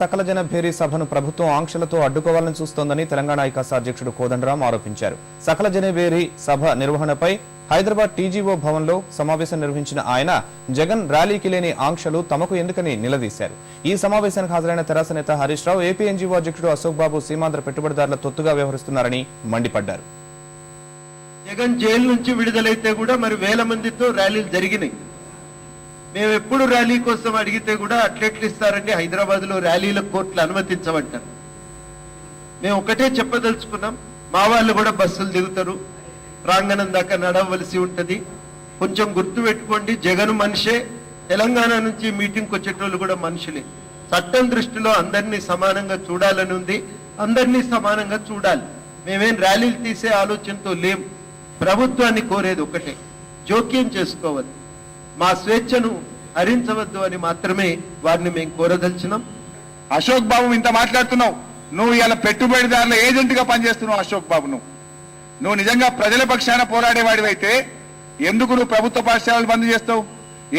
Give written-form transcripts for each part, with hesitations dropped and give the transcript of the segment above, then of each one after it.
సకల జన భేరీ సభను ప్రభుత్వం ఆంక్షలతో అడ్డుకోవాలని చూస్తోందని తెలంగాణ ఐకాస అధ్యక్షుడు కోదండరాం ఆరోపించారు. సకల జన భేరీ సభ నిర్వహణపై హైదరాబాద్ టీజీఓ భవన్లో సమావేశం నిర్వహించిన ఆయన జగన్ ర్యాలీకి లేని ఆంక్షలు తమకు ఎందుకని నిలదీశారు. ఈ సమావేశానికి హాజరైన తెరాస నేత హరీష్ రావు ఏపీ ఎన్జీఓ అధ్యక్షుడు అశోక్ బాబు సీమాంధ్ర పెట్టుబడిదారుల తొత్తుగా వ్యవహరిస్తున్నారని మండిపడ్డారు. జగన్ జైలు నుంచి విడుదలైతే కూడా మరి వేల మందితో ర్యాలీలు జరిగినాయి. మేము ఎప్పుడు ర్యాలీ కోసం అడిగితే కూడా అట్లెట్లు ఇస్తారండి, హైదరాబాద్ లో ర్యాలీల కోర్టులు అనుమతించమంటారు. మేము ఒకటే చెప్పదలుచుకున్నాం, మా వాళ్ళు కూడా బస్సులు దిగుతారు, ప్రాంగణం దాకా నడవలసి ఉంటది. కొంచెం గుర్తు పెట్టుకోండి, జగన్ మనిషే, తెలంగాణ నుంచి మీటింగ్కి వచ్చేటోళ్ళు కూడా మనుషులే. చట్టం దృష్టిలో అందరినీ సమానంగా చూడాలని ఉంది, అందరినీ సమానంగా చూడాలి. మేమేం ర్యాలీలు తీసే ఆలోచనతో లేం. ప్రభుత్వాన్ని కోరేది ఒకటే, జోక్యం చేసుకోవద్దు, మా స్వేచ్ఛను హరించవద్దు అని మాత్రమే వారిని మేము కోరదలిచినాం. అశోక్ బాబు ఇంత మాట్లాడుతున్నావు, నువ్వు ఇలా పెట్టుబడిదారుల ఏజెంట్ గా పనిచేస్తున్నావు. అశోక్ బాబు నువ్వు నిజంగా ప్రజల పక్షాన పోరాడేవాడివైతే ఎందుకు నువ్వు ప్రభుత్వ పాఠశాలలు బంద్ చేస్తావు?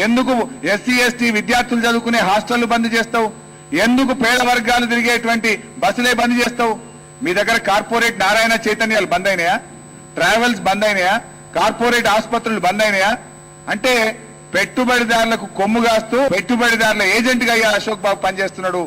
ఎందుకు ఎస్సీ ఎస్టీ విద్యార్థులు చదువుకునే హాస్టళ్లు బంద్ చేస్తావు? ఎందుకు పేద వర్గాలు తిరిగేటువంటి బస్సులే బంద్ చేస్తావు? మీ దగ్గర కార్పొరేట్ నారాయణ చైతన్యాలు బంద్ అయినాయా? ట్రావెల్స్ బంద్ అయినాయా? కార్పొరేట్ ఆసుపత్రులు బంద్ అయినాయా? అంటే పెట్టుబడిదారులకు కొమ్ము కాస్తూ పెట్టుబడిదారుల ఏజెంట్ గా అశోక్ బాబు పనిచేస్తున్నాడు.